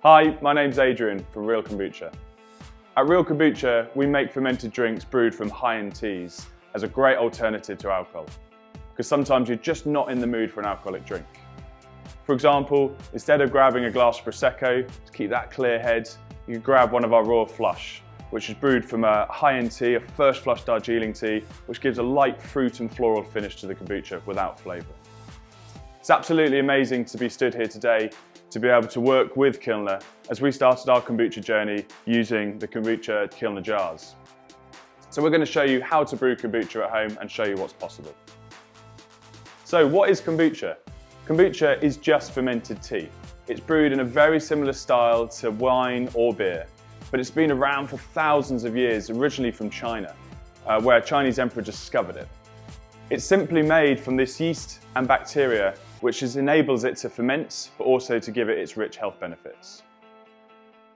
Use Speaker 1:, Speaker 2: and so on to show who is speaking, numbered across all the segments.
Speaker 1: Hi, my name's Adrian from Real Kombucha. At Real Kombucha, we make fermented drinks brewed from high-end teas as a great alternative to alcohol, because sometimes you're just not in the mood for an alcoholic drink. For example, instead of grabbing a glass of Prosecco to keep that clear head, you can grab one of our Royal Flush, which is brewed from a high-end tea, a first flush Darjeeling tea, which gives a light fruit and floral finish to the kombucha without flavour. It's absolutely amazing to be stood here today to be able to work with Kilner as we started our kombucha journey using the kombucha Kilner jars. So we're going to show you how to brew kombucha at home and show you what's possible. So what is kombucha? Kombucha is just fermented tea. It's brewed in a very similar style to wine or beer, but it's been around for thousands of years, originally from China, where a Chinese emperor discovered it. It's simply made from this yeast and bacteria, which enables it to ferment, but also to give it its rich health benefits.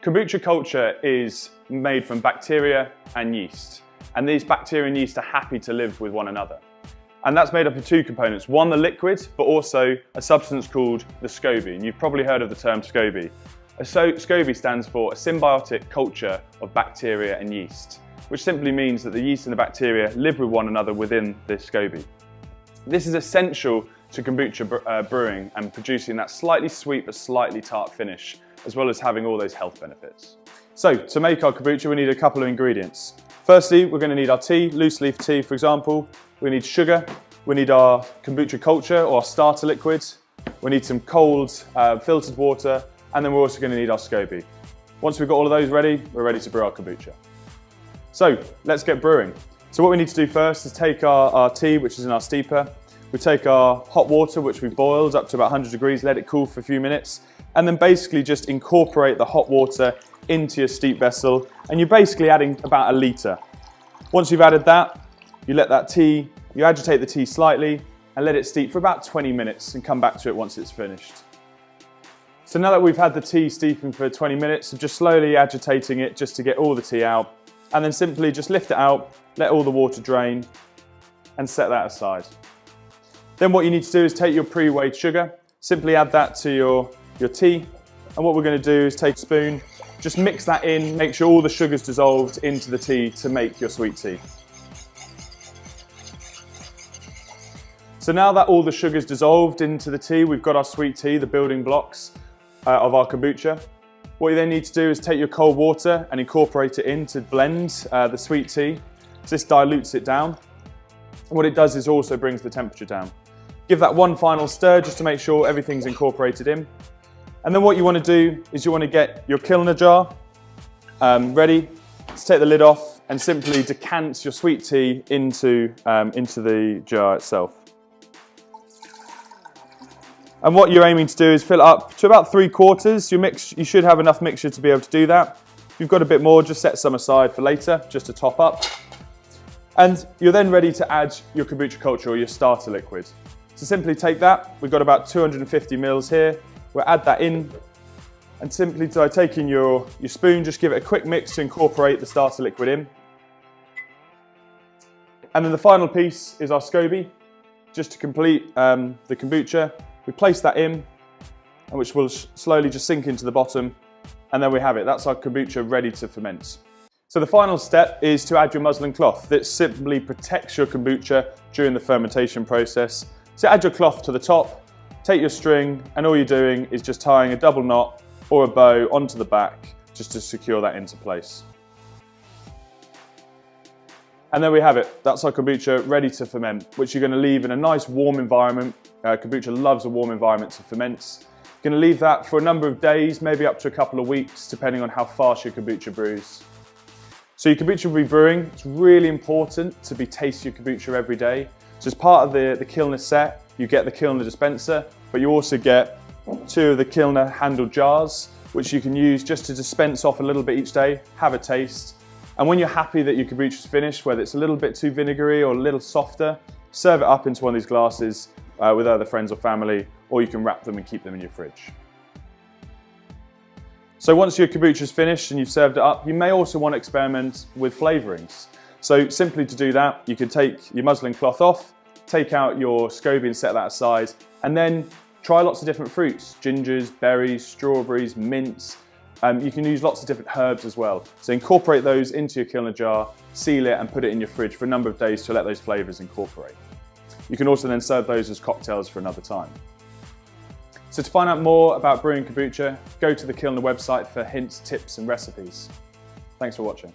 Speaker 1: Kombucha culture is made from bacteria and yeast, and these bacteria and yeast are happy to live with one another. And that's made up of two components, one the liquid, but also a substance called the SCOBY, and you've probably heard of the term SCOBY. SCOBY stands for a symbiotic culture of bacteria and yeast, which simply means that the yeast and the bacteria live with one another within this SCOBY. This is essential to kombucha brewing and producing that slightly sweet but slightly tart finish, as well as having all those health benefits. So to make our kombucha, we need a couple of ingredients. Firstly, we're going to need our tea, loose leaf tea for example. We need sugar, we need our kombucha culture or our starter liquid, we need some cold filtered water, and then we're also going to need our SCOBY. Once we've got all of those ready, we're ready to brew our kombucha. So let's get brewing. So what we need to do first is take our tea, which is in our steeper. We take our hot water, which we've boiled up to about 100 degrees, let it cool for a few minutes, and then basically just incorporate the hot water into your steep vessel, and you're basically adding about 1 litre. Once you've added that, you agitate the tea slightly and let it steep for about 20 minutes and come back to it once it's finished. So now that we've had the tea steeping for 20 minutes, I'm just slowly agitating it just to get all the tea out, and then simply just lift it out, let all the water drain, and set that aside. Then what you need to do is take your pre-weighed sugar, simply add that to your tea, and what we're going to do is take a spoon, just mix that in, make sure all the sugar's dissolved into the tea to make your sweet tea. So now that all the sugar's dissolved into the tea, we've got our sweet tea, the building blocks of our kombucha. What you then need to do is take your cold water and incorporate it in to blend the sweet tea. So this dilutes it down. And what it does is also brings the temperature down. Give that one final stir just to make sure everything's incorporated in. And then what you want to do is you want to get your Kilner jar ready. Let's take the lid off and simply decant your sweet tea into the jar itself. And what you're aiming to do is fill it up to about 3/4. You should have enough mixture to be able to do that. If you've got a bit more, just set some aside for later, just to top up. And you're then ready to add your kombucha culture or your starter liquid. So simply take that, we've got about 250 mils here, we'll add that in, and simply by taking your spoon, just give it a quick mix to incorporate the starter liquid in. And then the final piece is our SCOBY, just to complete the kombucha. We place that in, and which will slowly just sink into the bottom, and then we have it. That's our kombucha ready to ferment. So the final step is to add your muslin cloth. That simply protects your kombucha during the fermentation process. So add your cloth to the top, take your string, and all you're doing is just tying a double knot or a bow onto the back just to secure that into place. And there we have it. That's our kombucha ready to ferment, which you're going to leave in a nice warm environment. Kombucha loves a warm environment to ferment. You're going to leave that for a number of days, maybe up to a couple of weeks, depending on how fast your kombucha brews. So your kombucha will be brewing. It's really important to be tasting your kombucha every day. So as part of the Kilner set, you get the Kilner dispenser, but you also get 2 of the Kilner handled jars, which you can use just to dispense off a little bit each day, have a taste. And when you're happy that your kombucha is finished, whether it's a little bit too vinegary or a little softer, serve it up into one of these glasses with other friends or family, or you can wrap them and keep them in your fridge. So once your kombucha is finished and you've served it up, you may also want to experiment with flavourings. So simply to do that, you can take your muslin cloth off, take out your SCOBY and set that aside, and then try lots of different fruits, gingers, berries, strawberries, mints, You can use lots of different herbs as well. So incorporate those into your Kilner jar, seal it and put it in your fridge for a number of days to let those flavours incorporate. You can also then serve those as cocktails for another time. So to find out more about brewing kombucha, go to the Kilner website for hints, tips and recipes. Thanks for watching.